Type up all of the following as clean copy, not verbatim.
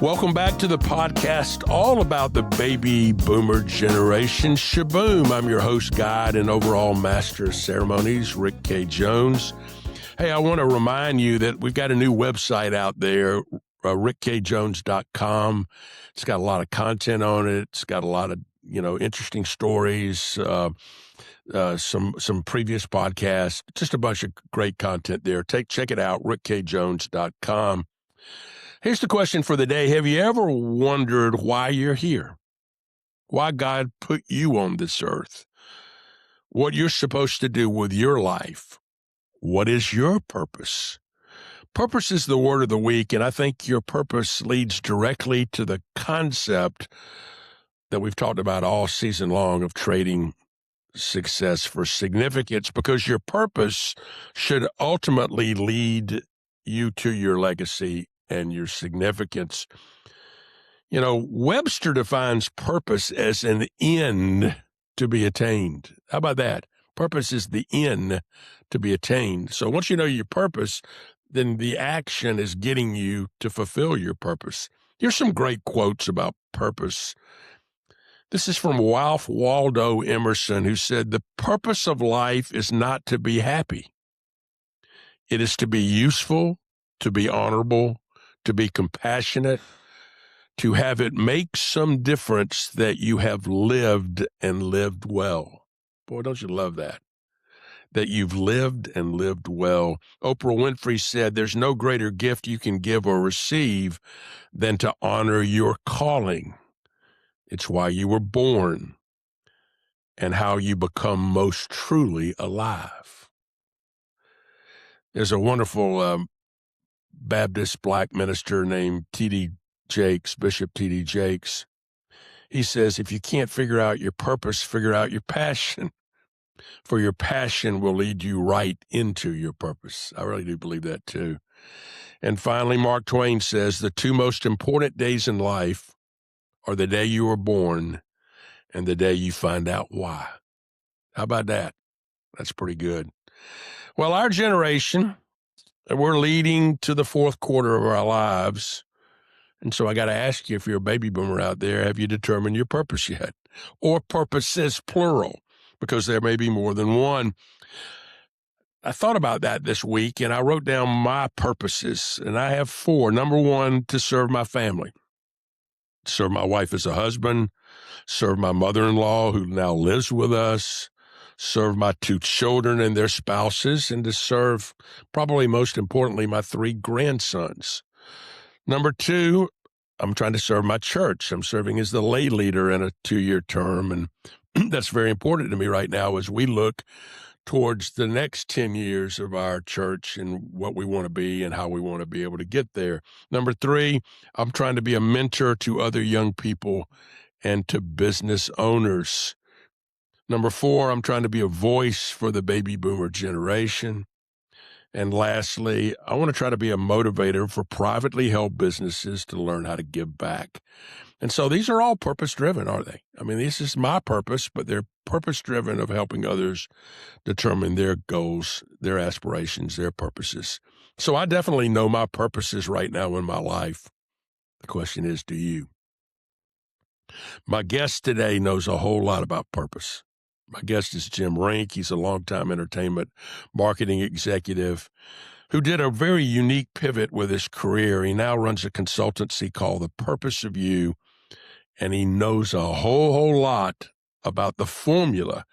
Welcome back to the podcast, all about the baby boomer generation. Shaboom. I'm your host, guide, and overall master of ceremonies, Rick K. Jones. Hey, I want to remind you that we've got a new website out there, rickkjones.com. It's got a lot of content on it. It's got a lot of, interesting stories, some previous podcasts, just a bunch of great content there. Check it out, rickkjones.com. Here's the question for the day. Have you ever wondered why you're here? Why God put you on this earth? What you're supposed to do with your life? What is your purpose? Purpose is the word of the week, and I think your purpose leads directly to the concept that we've talked about all season long of trading success for significance, because your purpose should ultimately lead you to your legacy and your significance. Webster defines purpose as an end to be attained. How about that? Purpose is the end to be attained. So once you know your purpose, then the action is getting you to fulfill your purpose. Here's some great quotes about purpose. This is from Ralph Waldo Emerson, who said, "The purpose of life is not to be happy. It is to be useful, to be honorable, to be compassionate, to have it make some difference that you have lived and lived well." Boy, don't you love that? That you've lived and lived well. Oprah Winfrey said, "There's no greater gift you can give or receive than to honor your calling. It's why you were born and how you become most truly alive." There's a wonderful Baptist black minister named T.D. Jakes, Bishop T.D. Jakes. He says, "If you can't figure out your purpose, figure out your passion. For your passion will lead you right into your purpose." I really do believe that too. And finally, Mark Twain says, "The two most important days in life are the day you were born and the day you find out why." How about that? That's pretty good. Well, our generation, we're leading to the fourth quarter of our lives. And so I got to ask you, if you're a baby boomer out there, have you determined your purpose yet? Or purposes, plural, because there may be more than one. I thought about that this week, and I wrote down my purposes, and I have four. Number one, to serve my family. Serve my wife as a husband, serve my mother-in-law who now lives with us, serve my two children and their spouses, and to serve, probably most importantly, my three grandsons. Number two, I'm trying to serve my church. I'm serving as the lay leader in a 2-year term, and that's very important to me right now as we look towards the next 10 years of our church and what we want to be and how we want to be able to get there. Number three, I'm trying to be a mentor to other young people and to business owners. Number four, I'm trying to be a voice for the baby boomer generation. And lastly, I want to try to be a motivator for privately held businesses to learn how to give back. And so these are all purpose-driven, are they? I mean, this is my purpose, but they're purpose-driven of helping others determine their goals, their aspirations, their purposes. So I definitely know my purposes right now in my life. The question is, do you? My guest today knows a whole lot about purpose. My guest is Jim Rink. He's a longtime entertainment marketing executive who did a very unique pivot with his career. He now runs a consultancy called The Purpose of You, and he knows a whole lot about the formula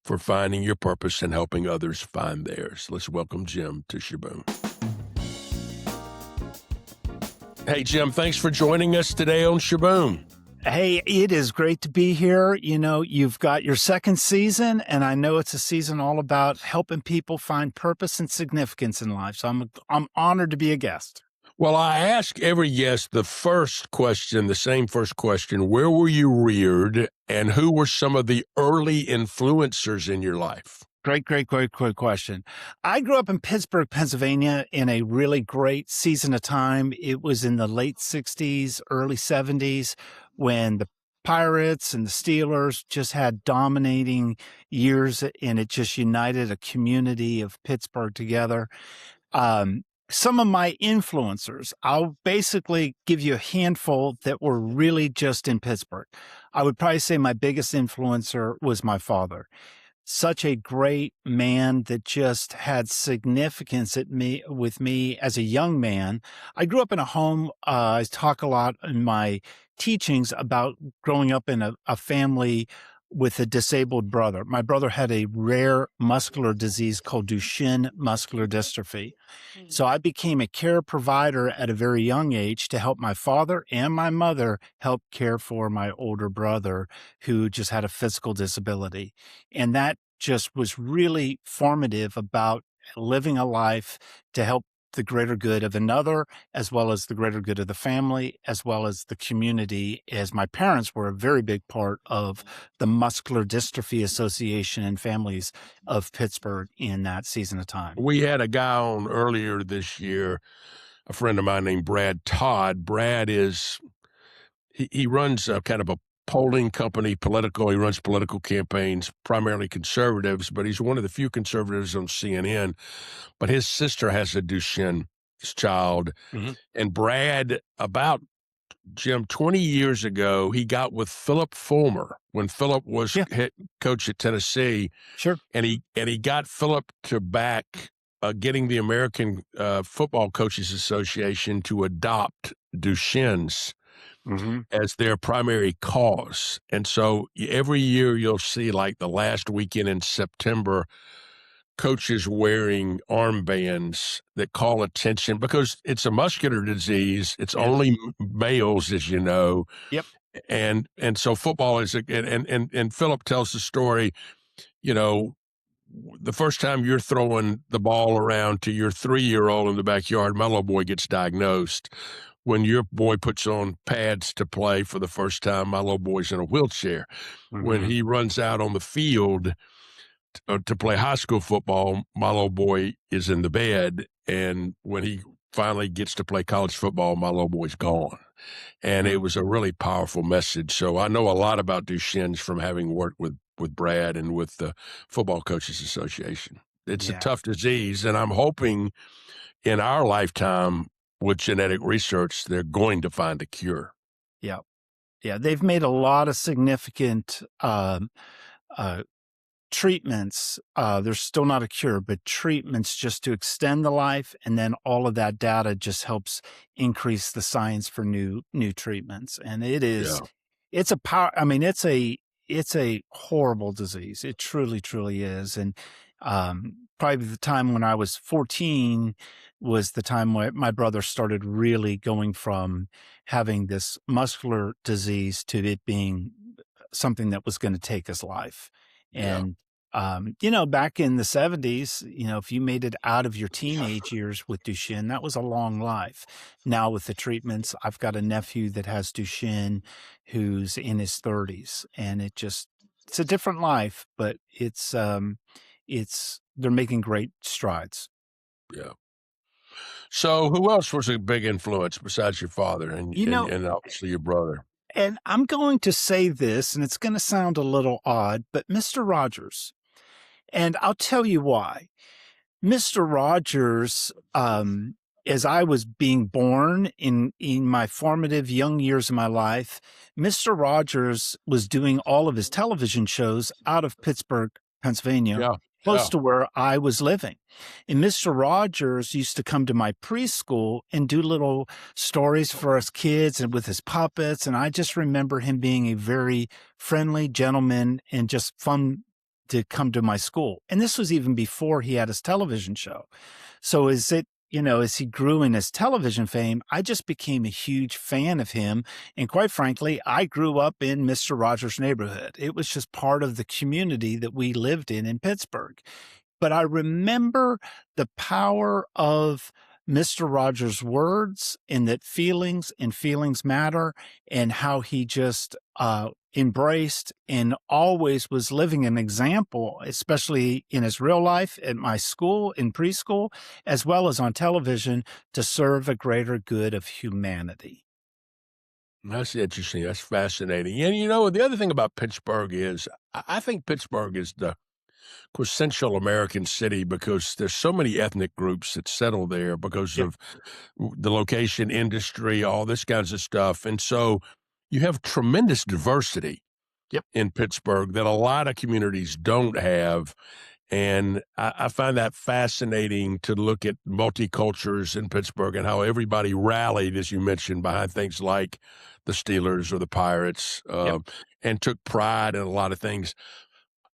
for finding your purpose and helping others find theirs. Let's welcome Jim to Shaboom. Hey, Jim, thanks for joining us today on Shaboom. Hey, it is great to be here. You've got your second season, and I know it's a season all about helping people find purpose and significance in life. So I'm honored to be a guest. Well, I ask every guest the same first question. Where were you reared, and who were some of the early influencers in your life? Great question. I grew up in Pittsburgh, Pennsylvania in a really great season of time. It was in the late 60s, early 70s when the Pirates and the Steelers just had dominating years, and it just united a community of Pittsburgh together. some of my influencers, I'll basically give you a handful that were really just in Pittsburgh. I would probably say my biggest influencer was my father. Such a great man that just had significance with me as a young man. I grew up in a home. I talk a lot in my teachings about growing up in a family with a disabled brother. My brother had a rare muscular disease called Duchenne muscular dystrophy. So I became a care provider at a very young age to help my father and my mother help care for my older brother who just had a physical disability. And that just was really formative about living a life to help the greater good of another, as well as the greater good of the family, as well as the community, as my parents were a very big part of the Muscular Dystrophy Association and families of Pittsburgh in that season of time. We had a guy on earlier this year, a friend of mine named Brad Todd. Brad is he runs a kind of a polling company, political. He runs political campaigns, primarily conservatives, but he's one of the few conservatives on CNN. But his sister has a Duchenne child, Mhm. and Brad, about Jim, 20 years ago, he got with Philip Fulmer when Philip was Yeah, head coach at Tennessee, sure. and he got Philip to back getting the American Football Coaches Association to adopt Duchenne's Mhm. as their primary cause. And so every year you'll see, like the last weekend in September, coaches wearing armbands that call attention because it's a muscular disease. It's Yeah. only males, as you know, Yep. and so football is and Philip tells the story. You know, the first time you're throwing the ball around to your 3-year-old in the backyard, my little boy gets diagnosed. When your boy puts on pads to play for the first time, my little boy's in a wheelchair. When Mhm. he runs out on the field to play high school football, my little boy is in the bed. And when he finally gets to play college football, my little boy's gone. And Mm. it was a really powerful message. So I know a lot about Duchenne's from having worked with Brad and with the Football Coaches Association. It's a Yeah. tough disease, and I'm hoping in our lifetime with genetic research, they're going to find a cure. Yeah. Yeah. They've made a lot of significant uh, treatments. There's still not a cure, but treatments just to extend the life, and then all of that data just helps increase the science for new treatments. And Yeah, it's a power. I mean, it's a horrible disease. It truly, truly is. And probably the time when I was 14 was the time when my brother started really going from having this muscular disease to it being something that was going to take his life. yeah, And you know, back in the 70s, you know, if you made it out of your teenage years with Duchenne, that was a long life. Now with the treatments, I've got a nephew that has Duchenne who's in his 30s, and it's a different life, but it's they're making great strides. yeah. So who else was a big influence besides your father and You and know, and obviously your brother? and I'm going to say this, and it's going to sound a little odd, but Mr. Rogers, and I'll tell you why. Mr. Rogers, as I was being born in my formative young years of my life, Mr. Rogers was doing all of his television shows out of Pittsburgh, Pennsylvania, Yeah, close yeah, to where I was living. And Mr. Rogers used to come to my preschool and do little stories for us kids and with his puppets. And I just remember him being a very friendly gentleman and just fun to come to my school. And this was even before he had his television show. So as he grew in his television fame, I just became a huge fan of him. And quite frankly, I grew up in Mr. Rogers' neighborhood. It was just part of the community that we lived in Pittsburgh. But I remember the power of Mr. Rogers' words and that feelings and feelings matter, and how he just embraced and always was living an example, especially in his real life at my school, in preschool, as well as on television, to serve a greater good of humanity. that's interesting. That's fascinating. And you know, the other thing about Pittsburgh is I think Pittsburgh is quintessential American city because there's so many ethnic groups that settle there because Yep. of the location, industry, all this kinds of stuff. And so you have tremendous diversity Yep. in Pittsburgh that a lot of communities don't have. And I find that fascinating to look at multicultures in Pittsburgh and how everybody rallied, as you mentioned, behind things like the Steelers or the Pirates, Yep. and took pride in a lot of things.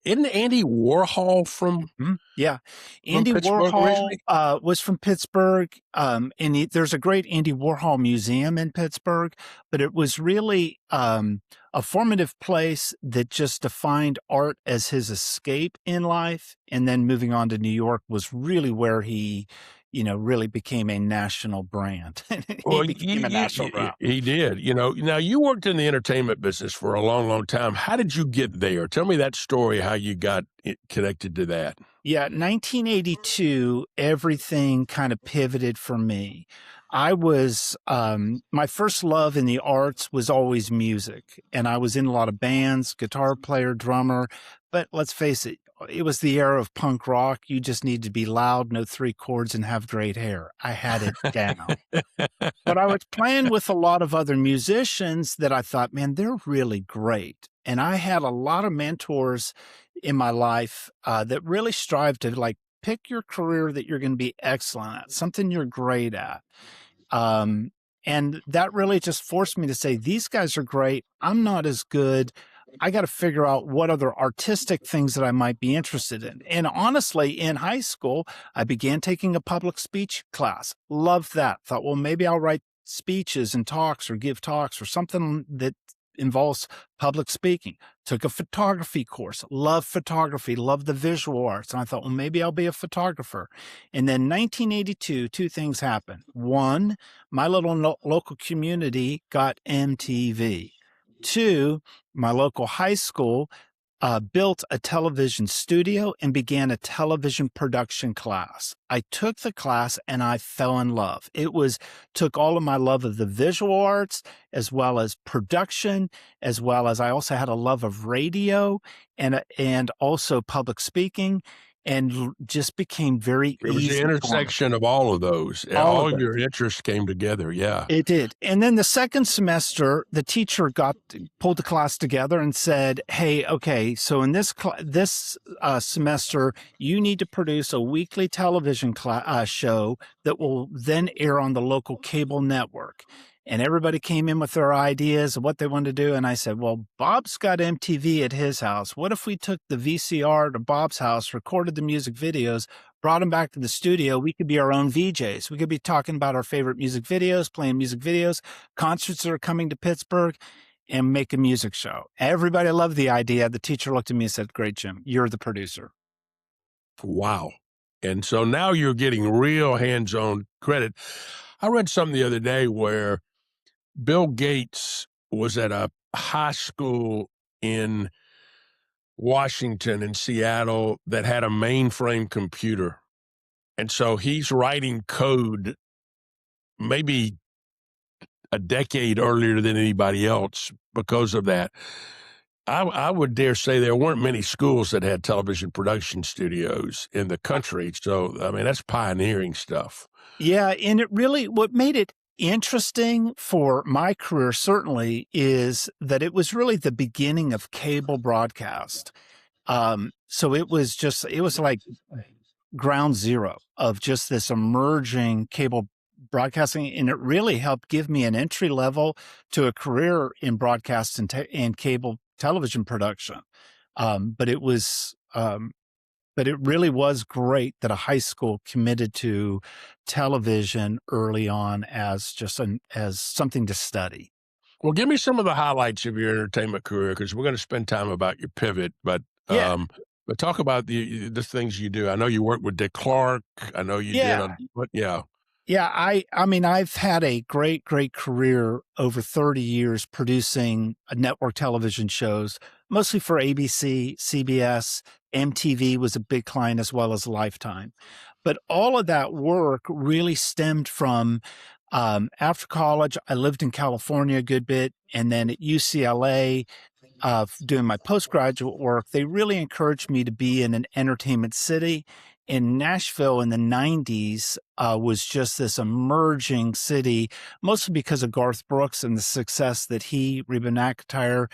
Isn't Andy Warhol Yeah. from Andy Pittsburgh Warhol originally? was from Pittsburgh. There's a great Andy Warhol museum in Pittsburgh, but it was really a formative place that just defined art as his escape in life. And then moving on to New York was really where he, really became a national brand. He Well, became a national brand. he did. Now you worked in the entertainment business for a long, long time. How did you get there? Tell me that story, how you got connected to that. Yeah, 1982, everything kind of pivoted for me. I was, my first love in the arts was always music, and I was in a lot of bands, guitar player, drummer. But let's face it, it was the era of punk rock. You just need to be loud, know three chords, and have great hair. I had it down. But I was playing with a lot of other musicians that I thought, man, they're really great. And I had a lot of mentors in my life that really strive to like pick your career that you're going to be excellent at, something you're great at. Um, and that really just forced me to say, these guys are great. I'm not as good. I got to figure out what other artistic things that I might be interested in. And honestly, in high school, I began taking a public speech class. Loved that. Thought, well, maybe I'll write speeches and talks or give talks or something that involves public speaking. Took a photography course. Loved photography. Loved the visual arts. And I thought, well, maybe I'll be a photographer. And then 1982, two things happened. One, my little local community got MTV. Two, my local high school built a television studio and began a television production class. I took the class and I fell in love. Took all of my love of the visual arts as well as production, as well as I also had a love of radio and also public speaking, and just became very It was the easy for me. intersection of all of those. All All of of it. your interests came together. Yeah. It did. And then the second semester, the teacher pulled the class together and said, "Hey, okay, so in this semester, you need to produce a weekly television show that will then air on the local cable network." And everybody came in with their ideas of what they wanted to do. And I said, well, Bob's got MTV at his house. What if we took the VCR to Bob's house, recorded the music videos, brought them back to the studio? We could be our own VJs. We could be talking about our favorite music videos, playing music videos, concerts that are coming to Pittsburgh, and make a music show. Everybody loved the idea. The teacher looked at me and said, great, Jim, you're the producer. Wow. And so now you're getting real hands-on credit. I read something the other day where Bill Gates was at a high school in Washington and Seattle that had a mainframe computer. And so he's writing code maybe a decade earlier than anybody else because of that. I would dare say there weren't many schools that had television production studios in the country. So, I mean, that's pioneering stuff. Yeah, and what made it interesting for my career certainly is that it was really the beginning of cable broadcast. So it was like ground zero of just this emerging cable broadcasting, and it really helped give me an entry level to a career in broadcast and cable television production. But it was but it really was great that a high school committed to television early on as as something to study. Well, give me some of the highlights of your entertainment career because we're going to spend time about your pivot, Yeah, but talk about the things you do. I know you worked with Dick Clark. I know you did yeah. on what? Yeah. Yeah, I mean, I've had a great, great career over 30 years producing network television shows, mostly for ABC, CBS, MTV was a big client as well as Lifetime. But all of that work really stemmed from after college, I lived in California a good bit, and then at UCLA. doing my postgraduate work, they really encouraged me to be in an entertainment city. And Nashville in the 90s was just this emerging city, mostly because of Garth Brooks and the success that he, Reba McEntire,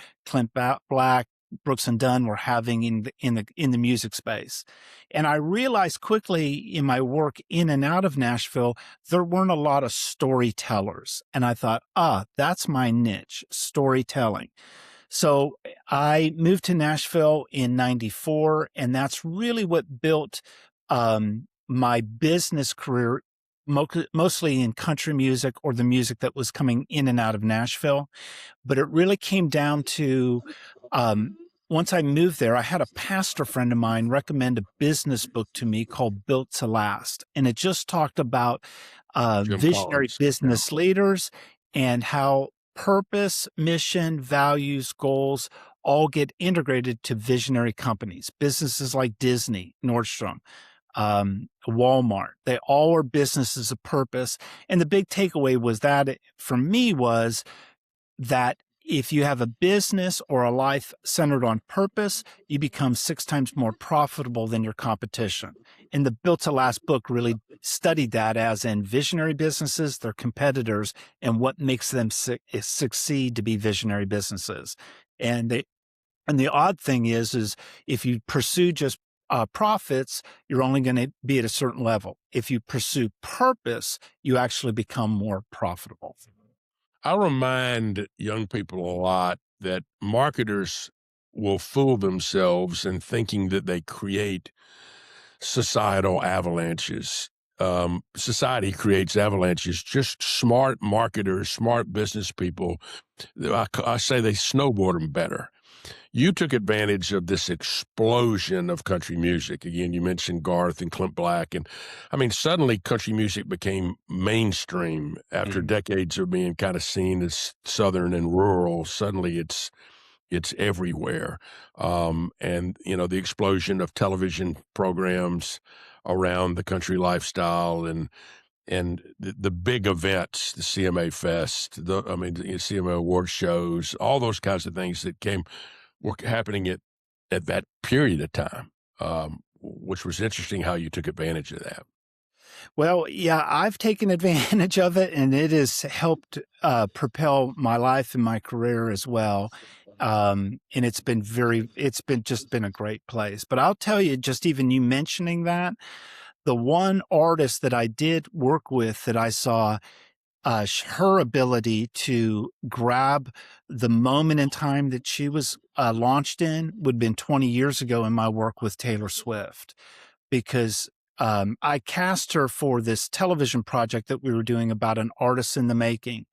Black, Brooks and Dunn were having in the music space. And I realized quickly in my work in and out of Nashville, there weren't a lot of storytellers. And I thought, that's my niche, storytelling. So I moved to Nashville in 94, and that's really what built my business career, mostly in country music or the music that was coming in and out of Nashville. But it really came down to once I moved there, I had a pastor friend of mine recommend a business book to me called Built to Last. And it just talked about Jim visionary Collins. business leaders and how purpose, mission, values, goals all get integrated to visionary companies, businesses like Disney, Nordstrom, Walmart. They all are businesses of purpose. And the big takeaway was that for me was that if you have a business or a life centered on purpose, you become 6 times more profitable than your competition. And the Built to Last book really studied that, as in visionary businesses, their competitors, and what makes them succeed to be visionary businesses. And the odd thing is if you pursue just profits, you're only going to be at a certain level. If you pursue purpose, you actually become more profitable. I remind young people a lot that marketers will fool themselves in thinking that they create societal avalanches. Society creates avalanches. Just smart marketers, smart business people, I say they snowboard them better. You took advantage of this explosion of country music. Again, you mentioned Garth and Clint Black. And I mean, suddenly country music became mainstream after decades of being kind of seen as Southern and rural. Suddenly it's everywhere. And, you know, the explosion of television programs around the country lifestyle and the big events, the CMA Fest, the CMA award shows, all those kinds of things that were happening at that period of time, which was interesting how you took advantage of that. Well, yeah, I've taken advantage of it, and it has helped propel my life and my career as well. And it's been just been a great place. But I'll tell you, just even you mentioning that, the one artist that I did work with that I saw her ability to grab the moment in time that she was launched in would have been 20 years ago in my work with Taylor Swift, because I cast her for this television project that we were doing about an artist in the making.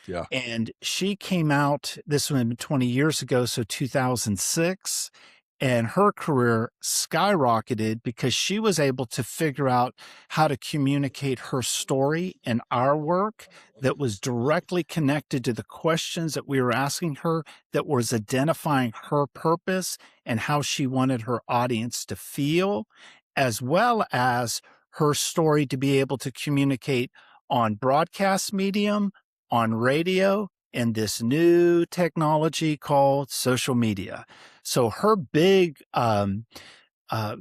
Yeah. And she came out, this would have been 20 years ago, so 2006. And her career skyrocketed because she was able to figure out how to communicate her story and our work that was directly connected to the questions that we were asking her, that was identifying her purpose and how she wanted her audience to feel, as well as her story to be able to communicate on broadcast medium, on radio, and this new technology called social media. So her big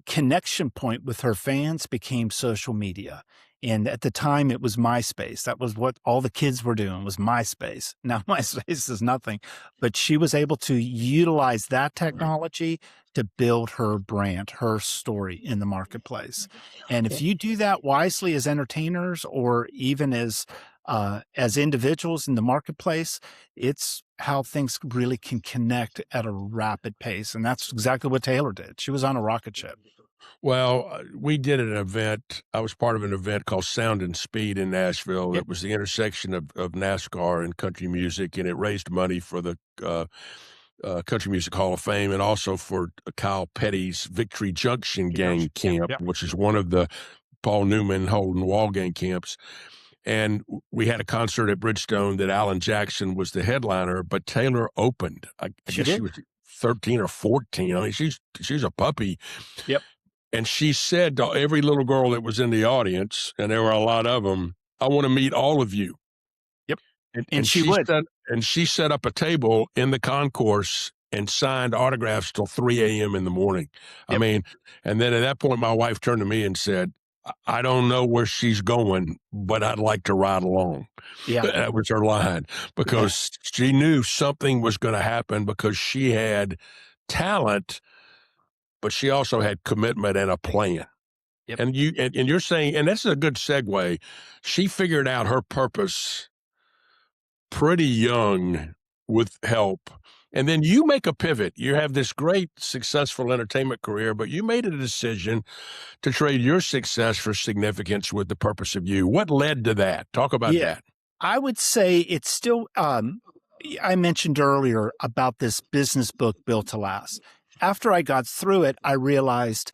connection point with her fans became social media. And at the time, it was MySpace. That was what all the kids were doing, was MySpace. Now, MySpace is nothing, but she was able to utilize that technology to build her brand, her story in the marketplace. And if you do that wisely as entertainers, or even as individuals in the marketplace, it's how things really can connect at a rapid pace. And that's exactly what Taylor did. She was on a rocket ship. Well, we did an event. I was part of an event called Sound and Speed in Nashville. Yep. It was the intersection of NASCAR and country music, and it raised money for the Country Music Hall of Fame and also for Kyle Petty's Victory Junction Gang Camp, Yep. which is one of the Paul Newman Holden Wall Gang camps. And we had a concert at Bridgestone that Alan Jackson was the headliner, but Taylor opened. I guess she was 13 or 14. I mean, she's a puppy. Yep. And she said to every little girl that was in the audience, and there were a lot of them, I want to meet all of you. Yep. And she would. Set up a table in the concourse and signed autographs till 3 a.m. in the morning. I Yep. mean, and then at that point, my wife turned to me and said, I don't know where she's going, but I'd like to ride along. Yeah. That was her line Yeah. because she knew something was going to happen because she had talent, but she also had commitment and a plan. Yep. And you're saying, and that's a good segue. She figured out her purpose pretty young with help. And then you make a pivot. You have this great, successful entertainment career, but you made a decision to trade your success for significance with the purpose of you. What led to that? Talk about Yeah. that. I would say it's still, I mentioned earlier about this business book, Built to Last. After I got through it, I realized,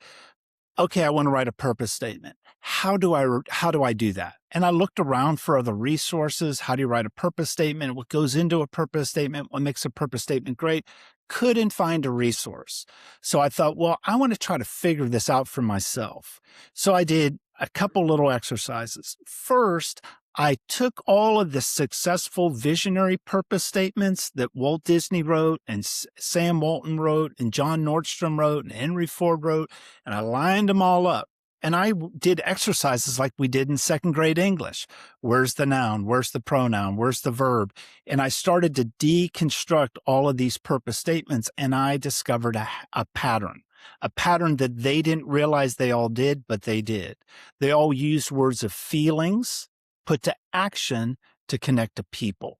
okay, I want to write a purpose statement. How do I do that? And I looked around for other resources. How do you write a purpose statement? What goes into a purpose statement? What makes a purpose statement great? Couldn't find a resource. So I thought, well, I want to try to figure this out for myself. So I did a couple little exercises. First, I took all of the successful visionary purpose statements that Walt Disney wrote and Sam Walton wrote and John Nordstrom wrote and Henry Ford wrote, and I lined them all up. And I did exercises like we did in second grade English. Where's the noun? Where's the pronoun? Where's the verb? And I started to deconstruct all of these purpose statements, and I discovered a pattern that they didn't realize they all did, but they did. They all used words of feelings put to action to connect to people.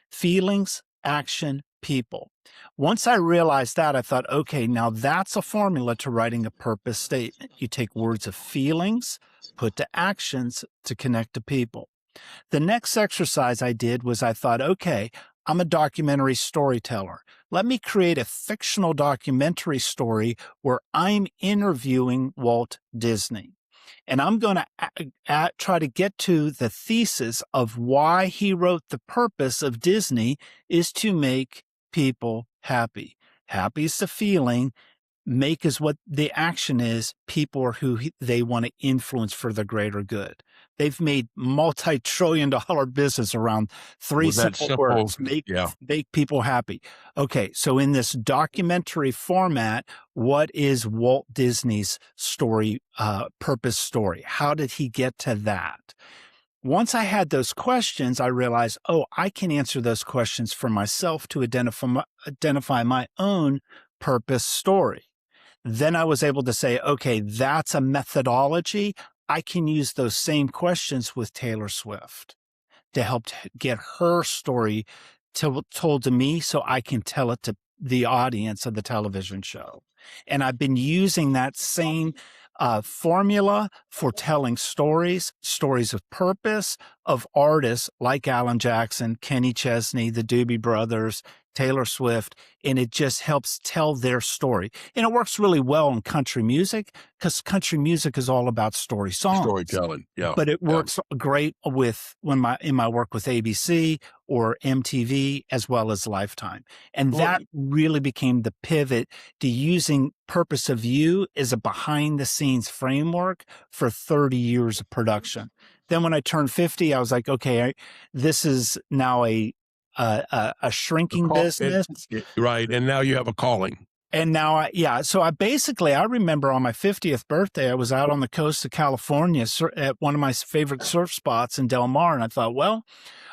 Feelings, action, people. Once I realized that, I thought, okay, now that's a formula to writing a purpose statement. You take words of feelings, put to actions to connect to people. The next exercise I did was I thought, okay, I'm a documentary storyteller. Let me create a fictional documentary story where I'm interviewing Walt Disney. And I'm going to try to get to the thesis of why he wrote the purpose of Disney is to make people happy. Happy is the feeling. Make is what the action is. People are who they want to influence for the greater good. They've made multi-trillion-dollar business around three Was that simple simple? words: Yeah. make people happy. Okay, so in this documentary format, what is Walt Disney's story, purpose story? How did he get to that? Once I had those questions, I realized, oh, I can answer those questions for myself to identify my own purpose story. Then I was able to say, okay, that's a methodology. I can use those same questions with Taylor Swift to help get her story told to me so I can tell it to the audience of the television show. And I've been using that same formula for telling stories of purpose, of artists like Alan Jackson, Kenny Chesney, the Doobie Brothers, Taylor Swift, and it just helps tell their story. And it works really well in country music because country music is all about story songs. Storytelling. Yeah. But it works great with in my work with ABC or MTV as well as Lifetime. And that really became the pivot to using Purpose of You as a behind the scenes framework for 30 years of production. Then when I turned 50, I was like, okay, this is now a shrinking business. Right. And now you have a calling. And now, so I remember on my 50th birthday, I was out on the coast of California at one of my favorite surf spots in Del Mar. And I thought, well,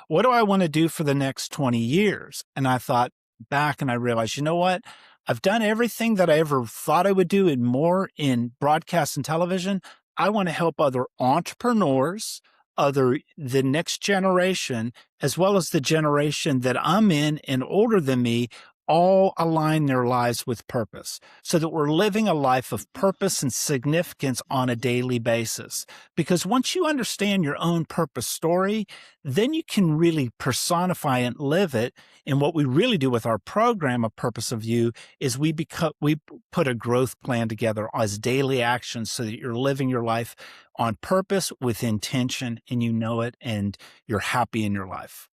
what do I want to do for the next 20 years? And I thought back and I realized, you know what? I've done everything that I ever thought I would do and more in broadcast and television. I want to help other entrepreneurs, the next generation, as well as the generation that I'm in and older than me, all align their lives with purpose so that we're living a life of purpose and significance on a daily basis. Because once you understand your own purpose story, then you can really personify and live it. And what we really do with our program, A Purpose of You, is we put a growth plan together as daily actions so that you're living your life on purpose with intention and you know it and you're happy in your life.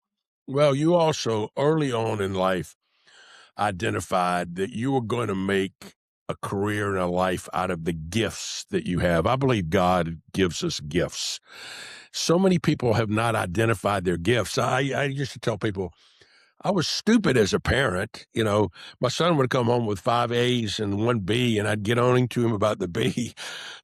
Well, you also early on in life identified that you were going to make a career and a life out of the gifts that you have. I believe God gives us gifts. So many people have not identified their gifts. I used to tell people, I was stupid as a parent. My son would come home with 5 A's and 1 B, and I'd get on to him about the B.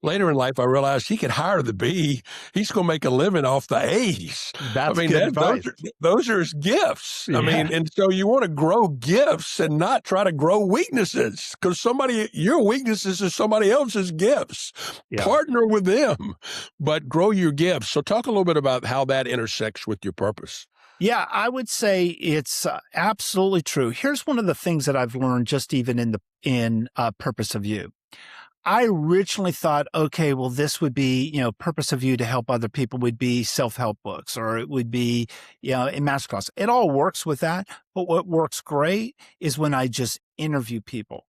Later in life, I realized he could hire the B. He's going to make a living off the A's. I That's mean, good advice. those are his gifts. I Yeah. mean, and so you want to grow gifts and not try to grow weaknesses, because your weaknesses are somebody else's gifts. Yeah. Partner with them, but grow your gifts. So talk a little bit about how that intersects with your purpose. Yeah, I would say it's absolutely true. Here's one of the things that I've learned just even in Purpose of You. I originally thought, okay, well, this would be, Purpose of You to help other people would be self-help books, or it would be, a masterclass. It all works with that. But what works great is when I just interview people.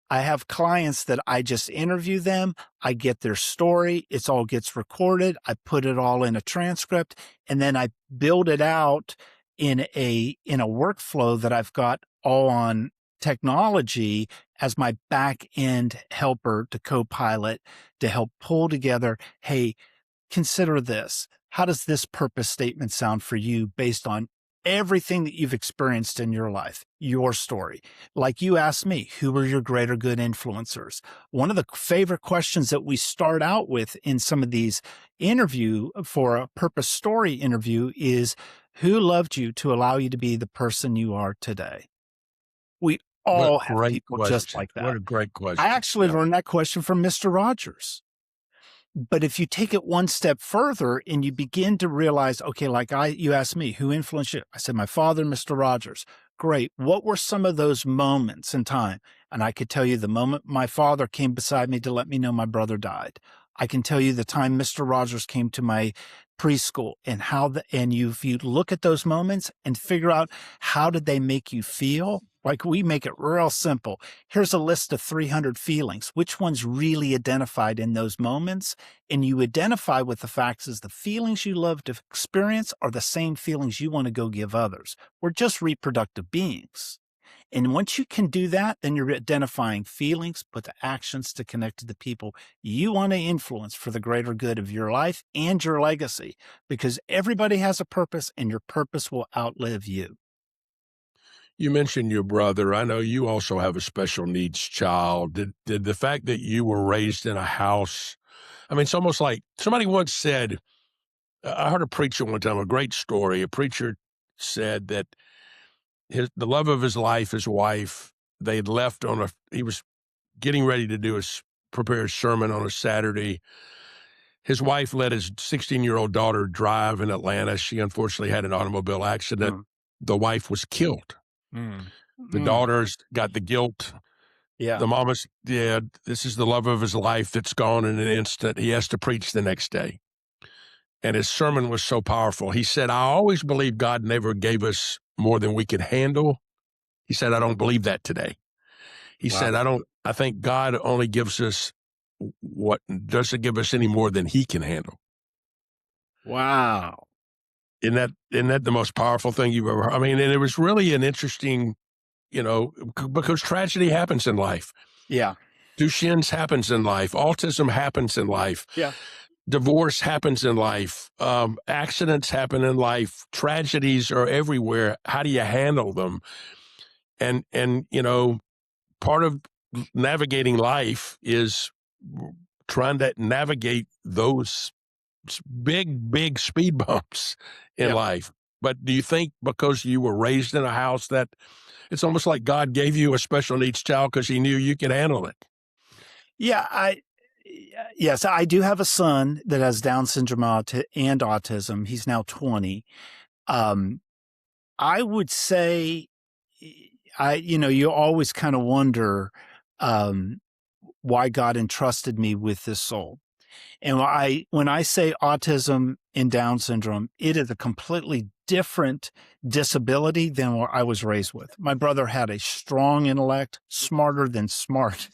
I have clients that I just interview them. I get their story. It all gets recorded. I put it all in a transcript, and then I build it out in a workflow that I've got all on technology as my back end helper to co-pilot to help pull together. Hey, consider this. How does this purpose statement sound for you based on everything that you've experienced in your life, your story? Like you asked me, who are your greater good influencers? One of the favorite questions that we start out with in some of these interview for a purpose story interview is, who loved you to allow you to be the person you are today? We What all a have great people just question. like that. What a great question. I actually learned that question from Mr. Rogers. But if you take it one step further and you begin to realize, okay, like you asked me, who influenced you? I said, my father, Mr. Rogers. Great. What were some of those moments in time? And I could tell you the moment my father came beside me to let me know my brother died. I can tell you the time Mr. Rogers came to my preschool, and if you look at those moments and figure out how did they make you feel, like we make it real simple. Here's a list of 300 feelings. Which one's really identified in those moments? And you identify with the facts as the feelings you love to experience are the same feelings you want to go give others. We're just reproductive beings. And once you can do that, then you're identifying feelings, but the actions to connect to the people you want to influence for the greater good of your life and your legacy, because everybody has a purpose and your purpose will outlive you. You mentioned your brother. I know you also have a special needs child. Did the fact that you were raised in a house, I mean, it's almost like somebody once said, I heard a preacher one time, a great story. A preacher said that the love of his life, his wife, they had left he was getting ready to prepare a sermon on a Saturday. His wife let his 16-year-old daughter drive in Atlanta. She unfortunately had an automobile accident. The wife was killed. The daughter's got the guilt. Yeah. The mama's dead. This is the love of his life that's gone in an instant. He has to preach the next day. And his sermon was so powerful. He said, I always believed God never gave us more than we could handle. He said, I don't believe that today. He said, I think God only gives us what doesn't give us any more than he can handle. Wow. Isn't that the most powerful thing you've ever heard? I mean, and it was really an interesting, because tragedy happens in life. Yeah. Duchenne's happens in life. Autism happens in life. Yeah. Divorce happens in life. Accidents happen in life. Tragedies are everywhere. How do you handle them? And part of navigating life is trying to navigate those big speed bumps in life. But do you think because you were raised in a house that it's almost like God gave you a special needs child because he knew you could handle it? Yeah, yes, I do have a son that has Down syndrome and autism. He's now 20. I would say, you always kind of wonder why God entrusted me with this soul. And when I say autism and Down syndrome, it is a completely different disability than what I was raised with. My brother had a strong intellect, smarter than smart.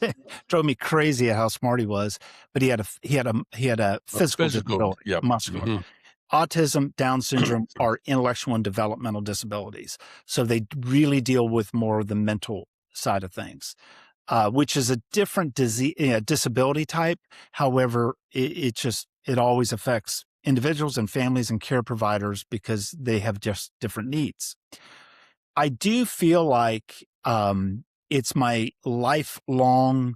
Drove me crazy at how smart he was, but he had a physical disability, muscular. Mm-hmm. Autism, Down syndrome are intellectual and developmental disabilities. So they really deal with more of the mental side of things. Which is a different disability type. However, it always affects individuals and families and care providers because they have just different needs. I do feel like it's my lifelong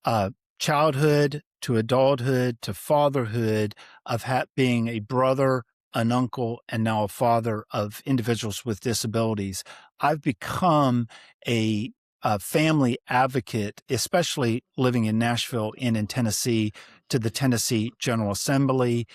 uh, childhood to adulthood to fatherhood of being a brother, an uncle, and now a father of individuals with disabilities. I've become a family advocate, especially living in Nashville and in Tennessee, to the Tennessee General Assembly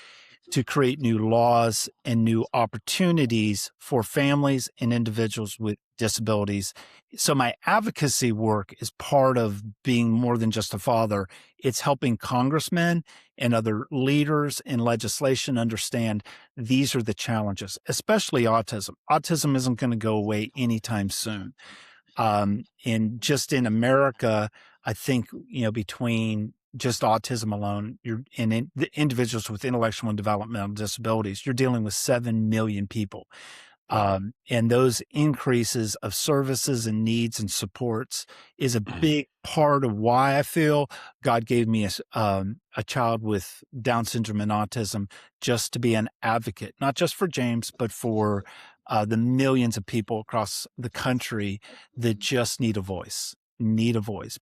to create new laws and new opportunities for families and individuals with disabilities. So my advocacy work is part of being more than just a father. It's helping congressmen and other leaders in legislation understand these are the challenges, especially autism. Autism isn't going to go away anytime soon. And just in America, I think, between just autism alone, the individuals with intellectual and developmental disabilities, you're dealing with 7 million people. And those increases of services and needs and supports is a big part of why I feel God gave me a child with Down syndrome and autism, just to be an advocate, not just for James, but for the millions of people across the country that just need a voice.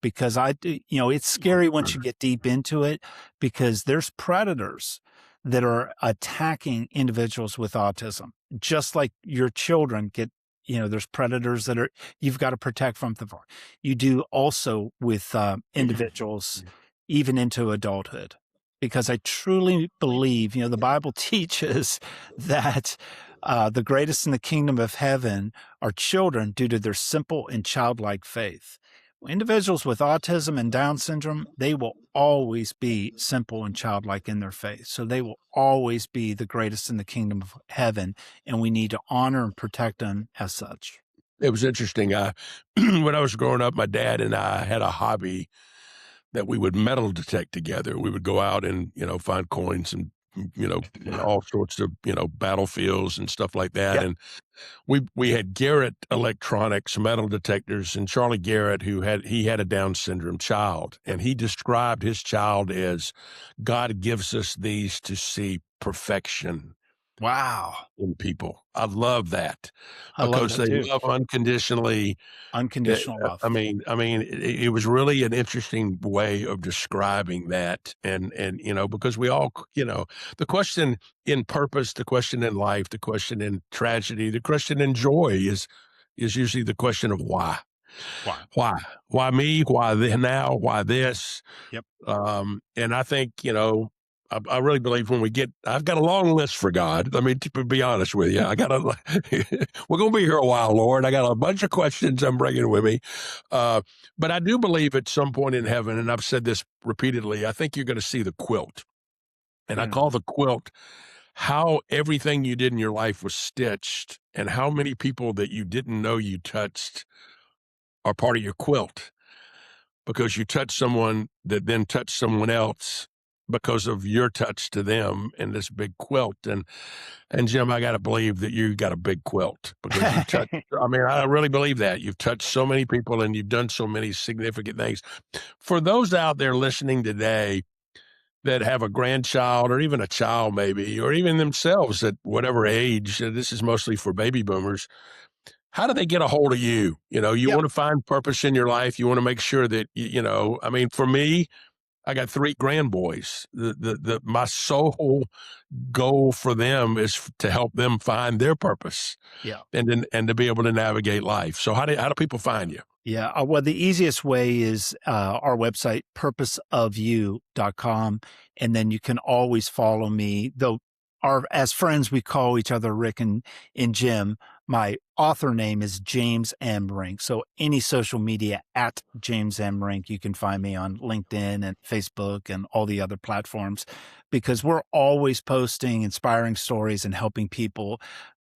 Because it's scary once you get deep into it, because there's predators that are attacking individuals with autism, just like your children get, there's predators that you've got to protect from the far. You do also with individuals, even into adulthood, because I truly believe, the Bible teaches that the greatest in the kingdom of heaven are children due to their simple and childlike faith. Individuals with autism and Down syndrome, they will always be simple and childlike in their faith. So they will always be the greatest in the kingdom of heaven, and we need to honor and protect them as such. It was interesting. When I was growing up, my dad and I had a hobby that we would metal detect together. We would go out and, find coins and, all sorts of, battlefields and stuff like that. Yep. And we had Garrett Electronics metal detectors, and Charlie Garrett, he had a Down syndrome child, and he described his child as God gives us these to see perfection Wow. in people. I love that I love because that they too. love unconditionally. Unconditional love. It was really an interesting way of describing that, and because we all, the question in purpose, the question in life, the question in tragedy, the question in joy is usually the question of why, Wow. why me, now, why this, Yep. and I think I really believe I've got a long list for God. I mean, to be honest with you, we're going to be here a while, Lord. I got a bunch of questions I'm bringing with me. But I do believe at some point in heaven, and I've said this repeatedly, I think you're going to see the quilt. And I call the quilt how everything you did in your life was stitched, and how many people that you didn't know you touched are part of your quilt, because you touched someone that then touched someone else because of your touch to them in this big quilt. And Jim, I got to believe that you got a big quilt, because you've touched, I mean, I really believe that you've touched so many people and you've done so many significant things. For those out there listening today that have a grandchild or even a child maybe, or even themselves at whatever age, this is mostly for baby boomers, how do they get a hold of you? You Yep. want to find purpose in your life. You want to make sure that, I mean, for me, I got 3 grandboys. My sole goal for them is to help them find their purpose, Yeah. and to be able to navigate life. So how do people find you? Yeah. Well, the easiest way is our website, purposeofyou.com. And then you can always follow me, though as friends, we call each other Rick and Jim. My author name is James M. Rink. So any social media at James M. Rink, you can find me on LinkedIn and Facebook and all the other platforms, because we're always posting inspiring stories and helping people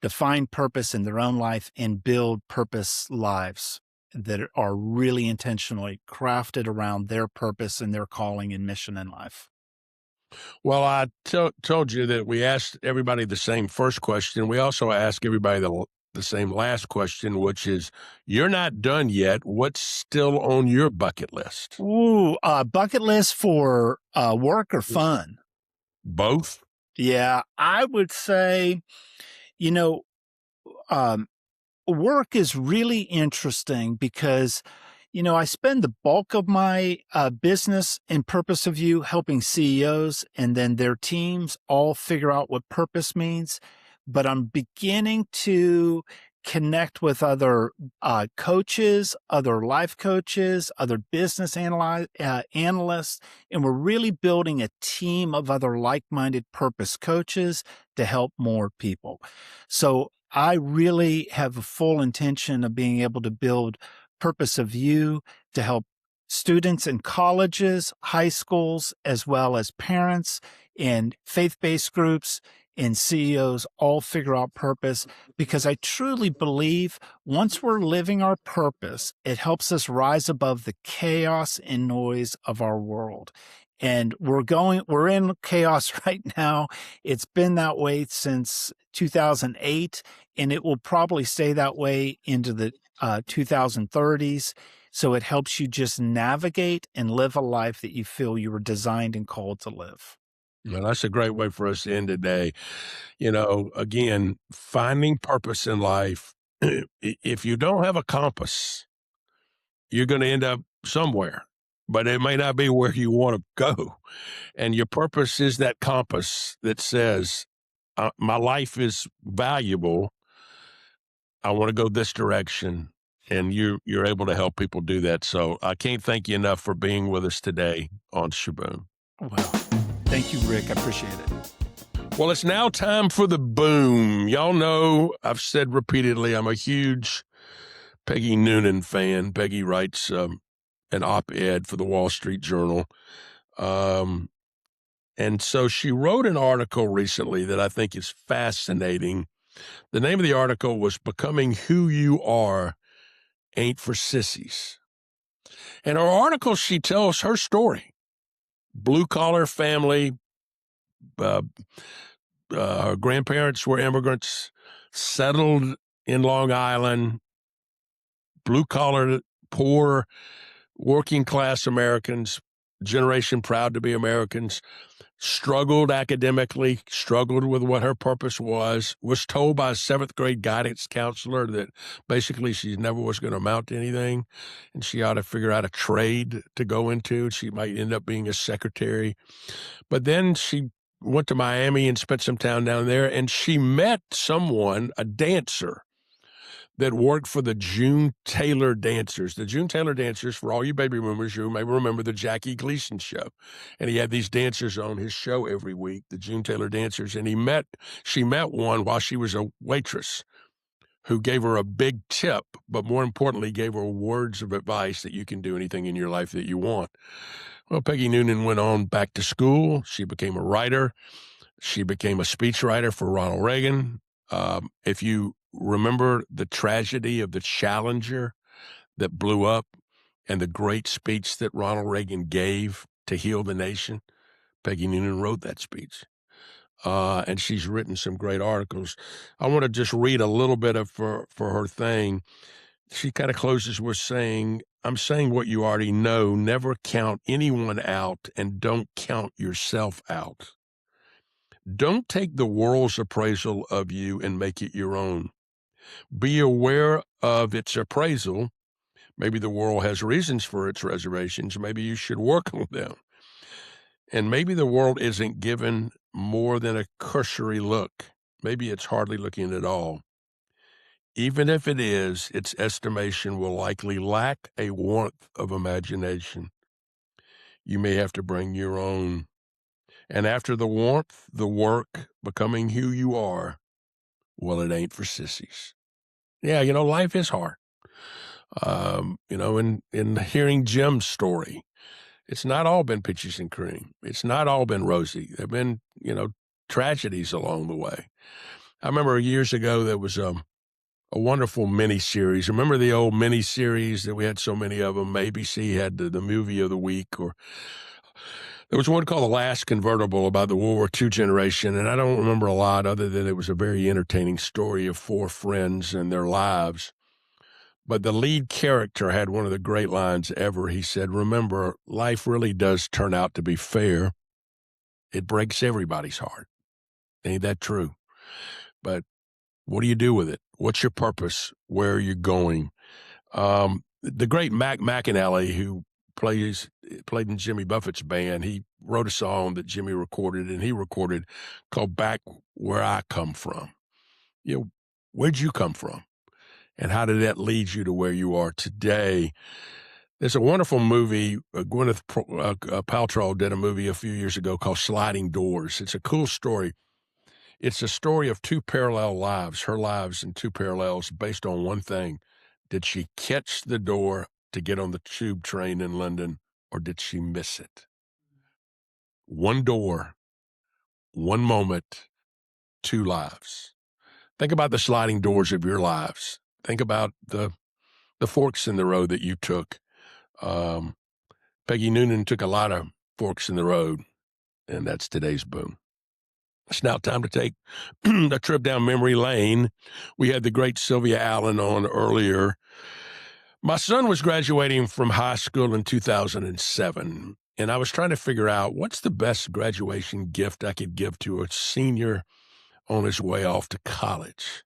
define purpose in their own life and build purpose lives that are really intentionally crafted around their purpose and their calling and mission in life. Well, I told you that we asked everybody the same first question. We also ask everybody the same last question, which is, you're not done yet. What's still on your bucket list? Ooh, bucket list for work or fun? Both? Yeah, I would say, you know, um, work is really interesting because, I spend the bulk of my business and purpose of you helping CEOs and then their teams all figure out what purpose means. But I'm beginning to connect with other coaches, other life coaches, other business analysts, and we're really building a team of other like-minded purpose coaches to help more people. So I really have a full intention of being able to build Purpose of You to help students in colleges, high schools, as well as parents and faith-based groups and CEOs all figure out purpose, because I truly believe once we're living our purpose, it helps us rise above the chaos and noise of our world. And we're in chaos right now. It's been that way since 2008, and it will probably stay that way into the 2030s. So it helps you just navigate and live a life that you feel you were designed and called to live. Well, that's a great way for us to end today. Again, finding purpose in life. If you don't have a compass, you're going to end up somewhere, but it may not be where you want to go. And your purpose is that compass that says, my life is valuable. I want to go this direction. And you're able to help people do that. So I can't thank you enough for being with us today on Shaboom. Well, thank you, Rick. I appreciate it. Well, it's now time for the boom. Y'all know I've said repeatedly I'm a huge Peggy Noonan fan. Peggy writes an op-ed for the Wall Street Journal. And so she wrote an article recently that I think is fascinating. The name of the article was Becoming Who You Are Ain't for Sissies. In her article, she tells her story. Blue-collar family, her grandparents were immigrants, settled in Long Island, blue-collar, poor, working-class Americans, generation proud to be Americans, struggled academically, struggled with what her purpose was told by a seventh-grade guidance counselor that basically she never was going to amount to anything, and she ought to figure out a trade to go into. She might end up being a secretary. But then she went to Miami and spent some time down there, and she met someone, a dancer, that worked for the June Taylor Dancers. The June Taylor Dancers, for all you baby boomers, you may remember the Jackie Gleason show. And he had these dancers on his show every week, the June Taylor Dancers. And she met one while she was a waitress who gave her a big tip, but more importantly, gave her words of advice that you can do anything in your life that you want. Well, Peggy Noonan went on back to school. She became a writer. She became a speechwriter for Ronald Reagan. If you remember the tragedy of the Challenger that blew up and the great speech that Ronald Reagan gave to heal the nation, Peggy Noonan wrote that speech. And she's written some great articles. I want to just read a little bit of for her thing. She kind of closes with saying, I'm saying what you already know. Never count anyone out and don't count yourself out. Don't take the world's appraisal of you and make it your own. Be aware of its appraisal. Maybe the world has reasons for its reservations. Maybe you should work on them. And maybe the world isn't given more than a cursory look. Maybe it's hardly looking at all. Even if it is, its estimation will likely lack a warmth of imagination. You may have to bring your own. And after the warmth, the work, becoming who you are, well, it ain't for sissies. Yeah, life is hard. In hearing Jim's story, it's not all been peaches and cream. It's not all been rosy. There have been, tragedies along the way. I remember years ago there was a wonderful mini-series. Remember the old mini-series that we had so many of them? ABC had the movie of the week, or there was one called The Last Convertible about the World War II generation, and I don't remember a lot other than it was a very entertaining story of four friends and their lives. But the lead character had one of the great lines ever. He said, remember, life really does turn out to be fair. It breaks everybody's heart. Ain't that true? But What do you do with it? What's your purpose? Where are you going? The great Mac McAnally, who played in Jimmy Buffett's band, he wrote a song that Jimmy recorded, and he recorded called "Back Where I Come From." You know, where'd you come from, and how did that lead you to where you are today? There's a wonderful movie. Paltrow did a movie a few years ago called Sliding Doors. It's a cool story. It's a story of two parallel lives, her lives in two parallels based on one thing. Did she catch the door to get on the tube train in London, or did she miss it? One door, one moment, two lives. Think about the sliding doors of your lives. Think about the forks in the road that you took. Peggy Noonan took a lot of forks in the road, and that's today's boom. It's now time to take a trip down memory lane. We had the great Sylvia Allen on earlier. My son was graduating from high school in 2007, and I was trying to figure out what's the best graduation gift I could give to a senior on his way off to college.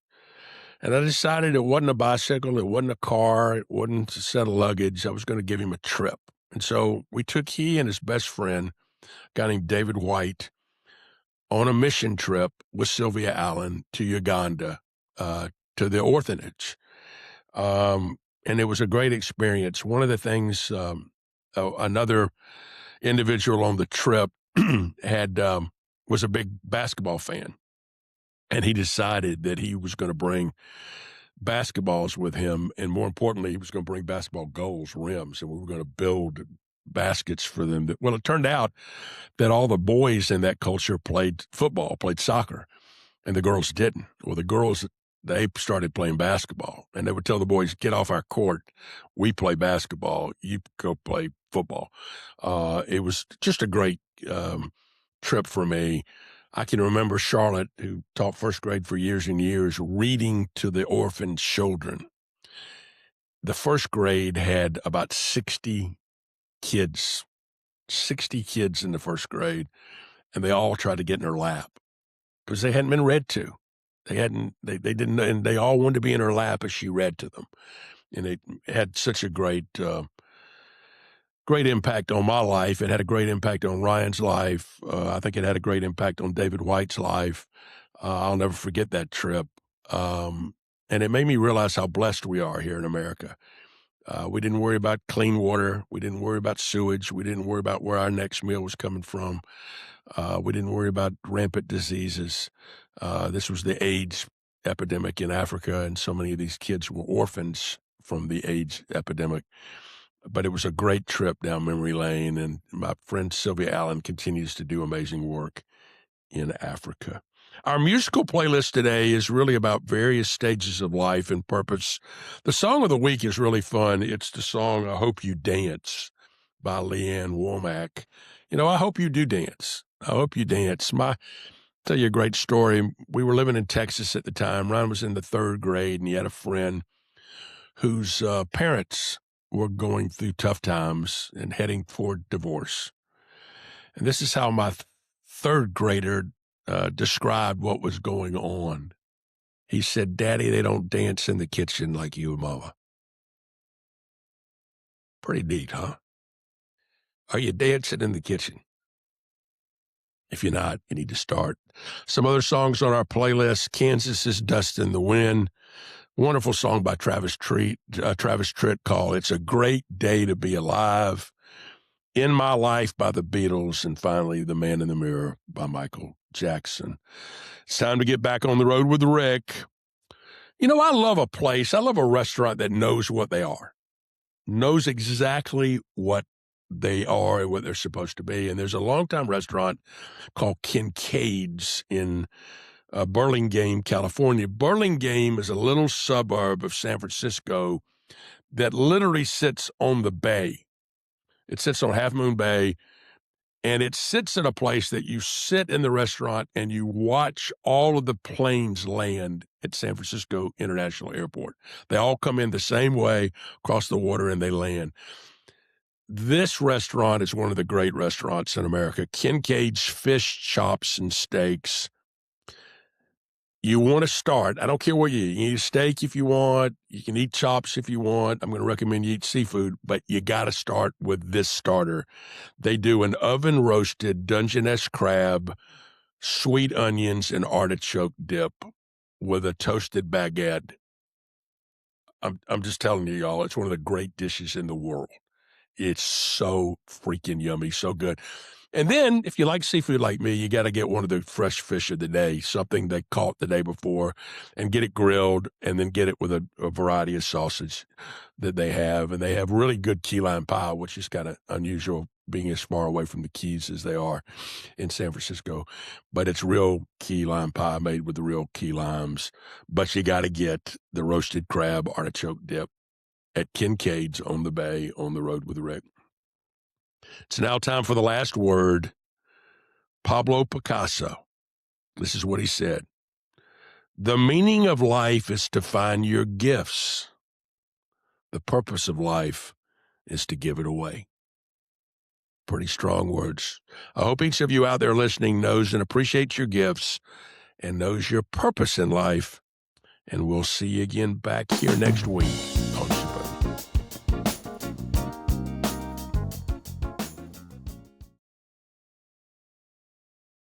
And I decided it wasn't a bicycle, it wasn't a car, it wasn't a set of luggage. I was going to give him a trip. And so he and his best friend, a guy named David White, on a mission trip with Sylvia Allen to Uganda, to the orphanage. And it was a great experience. One of the things, another individual on the trip was a big basketball fan. And he decided that he was going to bring basketballs with him. And more importantly, he was going to bring basketball goals, rims, and we were going to build baskets for them. Well, it turned out that all the boys in that culture played football, played soccer, and the girls didn't. Well, the girls, they started playing basketball, and they would tell the boys, get off our court. We play basketball. You go play football. It was just a great trip for me. I can remember Charlotte, who taught first grade for years and years, reading to the orphan children. The first grade had about 60 kids in the first grade, and they all tried to get in her lap because they hadn't been read to. They didn't, and they all wanted to be in her lap as she read to them. And it had such a great impact on my life. It had a great impact on Ryan's life. I think it had a great impact on David White's life. I'll never forget that trip. And it made me realize how blessed we are here in America. We didn't worry about clean water. We didn't worry about sewage. We didn't worry about where our next meal was coming from. We didn't worry about rampant diseases. This was the AIDS epidemic in Africa, and so many of these kids were orphans from the AIDS epidemic. But it was a great trip down memory lane, and my friend Sylvia Allen continues to do amazing work in Africa. Our musical playlist today is really about various stages of life and purpose. The song of the week is really fun. It's the song I Hope You Dance by Leanne Womack. You know, I hope you do dance. I hope you dance. Tell you a great story. We were living in Texas at the time. Ryan was in the third grade, and he had a friend whose parents were going through tough times and heading toward divorce. And this is how my third grader described what was going on. He said, Daddy, they don't dance in the kitchen like you and Mama. Pretty neat, huh? Are you dancing in the kitchen? If you're not, you need to start. Some other songs on our playlist: Kansas is Dust in the Wind. Wonderful song by Travis Tritt called It's a Great Day to Be Alive. In My Life by the Beatles. And finally, The Man in the Mirror by Michael Jackson. It's time to get back on the road with Rick. You know, I love a restaurant that knows what they are, knows exactly what they are and what they're supposed to be. And there's a longtime restaurant called Kincaid's in Burlingame, California. Burlingame is a little suburb of San Francisco that literally sits on the bay. It sits on Half Moon Bay, and it sits in a place that you sit in the restaurant and you watch all of the planes land at San Francisco International Airport. They all come in the same way, across the water, and they land. This restaurant is one of the great restaurants in America. Kincaid's Fish, Chops, and Steaks. you want to start. I don't care what you eat. You eat a steak if you want. You can eat chops if you want. I'm going to recommend you eat seafood, but you got to start with this starter. They do an oven-roasted Dungeness crab, sweet onions, and artichoke dip with a toasted baguette. I'm just telling you, y'all, it's one of the great dishes in the world. It's so freaking yummy, so good. And then, if you like seafood like me, you got to get one of the fresh fish of the day, something they caught the day before, and get it grilled, and then get it with a variety of sausage that they have. And they have really good key lime pie, which is kind of unusual, being as far away from the Keys as they are in San Francisco. But it's real key lime pie made with the real key limes. But you got to get the roasted crab artichoke dip at Kincaid's on the Bay on the road with Rick. It's now time for the last word. Pablo Picasso. This is what he said. The meaning of life is to find your gifts. The purpose of life is to give it away. Pretty strong words. I hope each of you out there listening knows and appreciates your gifts and knows your purpose in life. And we'll see you again back here next week on